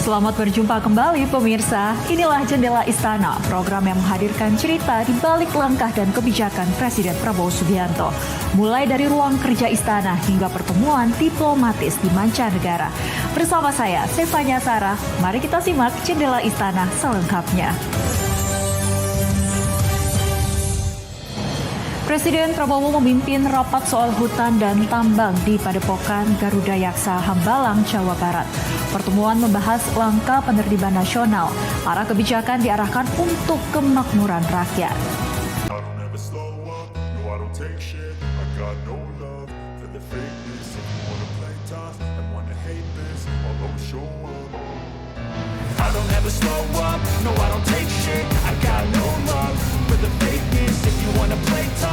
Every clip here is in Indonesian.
Selamat berjumpa kembali pemirsa. Inilah Jendela Istana, program yang menghadirkan cerita di balik langkah dan kebijakan Presiden Prabowo Subianto. Mulai dari ruang kerja istana hingga pertemuan diplomatis di mancanegara. Bersama saya, Stefania Sarah, mari kita simak Jendela Istana selengkapnya. Presiden Prabowo memimpin rapat soal hutan dan tambang di Padepokan Garuda Yaksa, Hambalang, Jawa Barat. Pertemuan membahas langkah penertiban nasional. Arah kebijakan diarahkan untuk kemakmuran rakyat.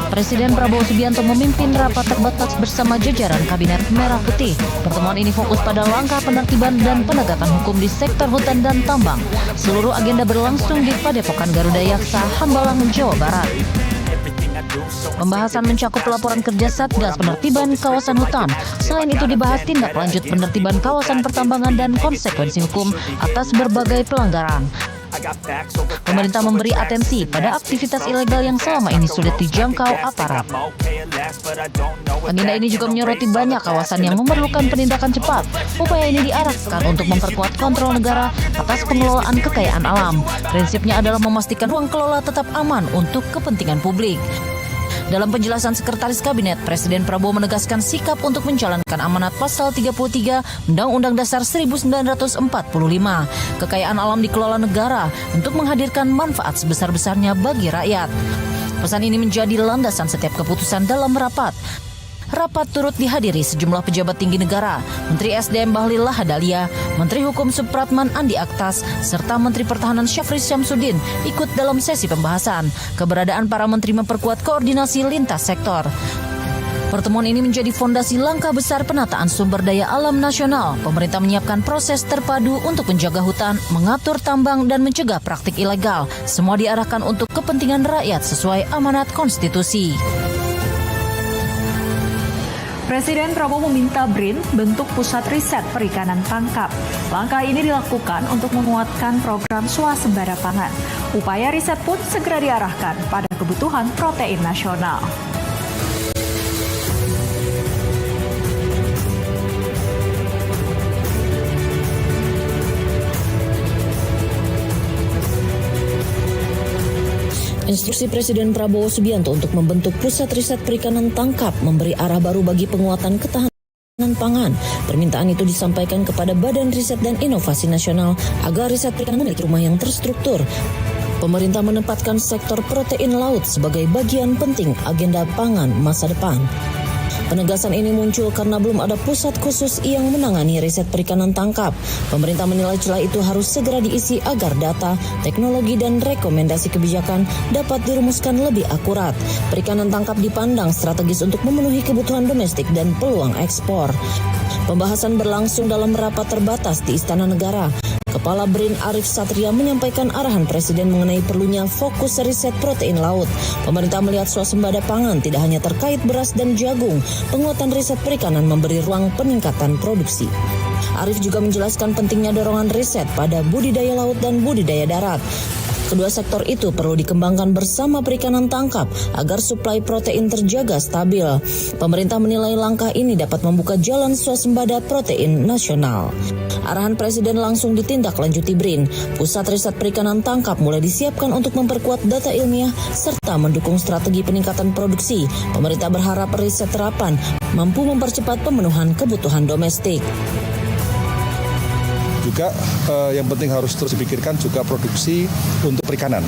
Presiden Prabowo Subianto memimpin rapat terbatas bersama jajaran Kabinet Merah Putih. Pertemuan ini fokus pada langkah penertiban dan penegakan hukum di sektor hutan dan tambang. Seluruh agenda berlangsung di Padepokan Garuda Yaksa, Hambalang, Jawa Barat. Pembahasan mencakup laporan kerja Satgas penertiban kawasan hutan. Selain itu dibahas tindak lanjut penertiban kawasan pertambangan dan konsekuensi hukum atas berbagai pelanggaran. Pemerintah memberi atensi pada aktivitas ilegal yang selama ini sulit dijangkau aparat. Agenda ini juga menyoroti banyak kawasan yang memerlukan penindakan cepat. Upaya ini diarahkan untuk memperkuat kontrol negara atas pengelolaan kekayaan alam. Prinsipnya adalah memastikan ruang kelola tetap aman untuk kepentingan publik. Dalam penjelasan Sekretaris Kabinet, Presiden Prabowo menegaskan sikap untuk menjalankan amanat pasal 33 Undang-Undang Dasar 1945. Kekayaan alam dikelola negara untuk menghadirkan manfaat sebesar-besarnya bagi rakyat. Pesan ini menjadi landasan setiap keputusan dalam rapat. Rapat turut dihadiri sejumlah pejabat tinggi negara, Menteri SDM Bahlil Lahadalia, Menteri Hukum Supratman Andi Aktas, serta Menteri Pertahanan Syafri Syamsuddin ikut dalam sesi pembahasan. Keberadaan para menteri memperkuat koordinasi lintas sektor. Pertemuan ini menjadi fondasi langkah besar penataan sumber daya alam nasional. Pemerintah menyiapkan proses terpadu untuk menjaga hutan, mengatur tambang, dan mencegah praktik ilegal. Semua diarahkan untuk kepentingan rakyat sesuai amanat konstitusi. Presiden Prabowo meminta BRIN bentuk pusat riset perikanan tangkap. Langkah ini dilakukan untuk menguatkan program swasembada pangan. Upaya riset pun segera diarahkan pada kebutuhan protein nasional. Instruksi Presiden Prabowo Subianto untuk membentuk pusat riset perikanan tangkap memberi arah baru bagi penguatan ketahanan pangan. Permintaan itu disampaikan kepada Badan Riset dan Inovasi Nasional agar riset perikanan memiliki rumah yang terstruktur. Pemerintah menempatkan sektor protein laut sebagai bagian penting agenda pangan masa depan. Penegasan ini muncul karena belum ada pusat khusus yang menangani riset perikanan tangkap. Pemerintah menilai celah itu harus segera diisi agar data, teknologi, dan rekomendasi kebijakan dapat dirumuskan lebih akurat. Perikanan tangkap dipandang strategis untuk memenuhi kebutuhan domestik dan peluang ekspor. Pembahasan berlangsung dalam rapat terbatas di Istana Negara. Kepala BRIN Arif Satria menyampaikan arahan Presiden mengenai perlunya fokus riset protein laut. Pemerintah melihat swasembada pangan tidak hanya terkait beras dan jagung. Penguatan riset perikanan memberi ruang peningkatan produksi. Arif juga menjelaskan pentingnya dorongan riset pada budidaya laut dan budidaya darat. Kedua sektor itu perlu dikembangkan bersama perikanan tangkap agar suplai protein terjaga stabil. Pemerintah menilai langkah ini dapat membuka jalan swasembada protein nasional. Arahan Presiden langsung ditindaklanjuti BRIN. Pusat Riset Perikanan Tangkap mulai disiapkan untuk memperkuat data ilmiah serta mendukung strategi peningkatan produksi. Pemerintah berharap riset terapan mampu mempercepat pemenuhan kebutuhan domestik. Juga yang penting harus terus dipikirkan juga produksi untuk perikanan.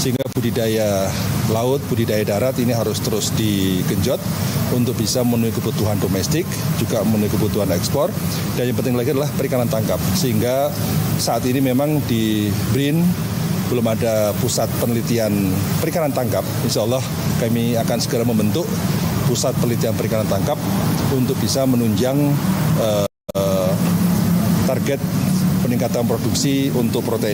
Sehingga budidaya laut, budidaya darat ini harus terus digenjot untuk bisa memenuhi kebutuhan domestik, juga memenuhi kebutuhan ekspor. Dan yang penting lagi adalah perikanan tangkap. Sehingga saat ini memang di BRIN belum ada pusat penelitian perikanan tangkap. Insya Allah kami akan segera membentuk pusat penelitian perikanan tangkap untuk bisa menunjang target peningkatan produksi untuk protein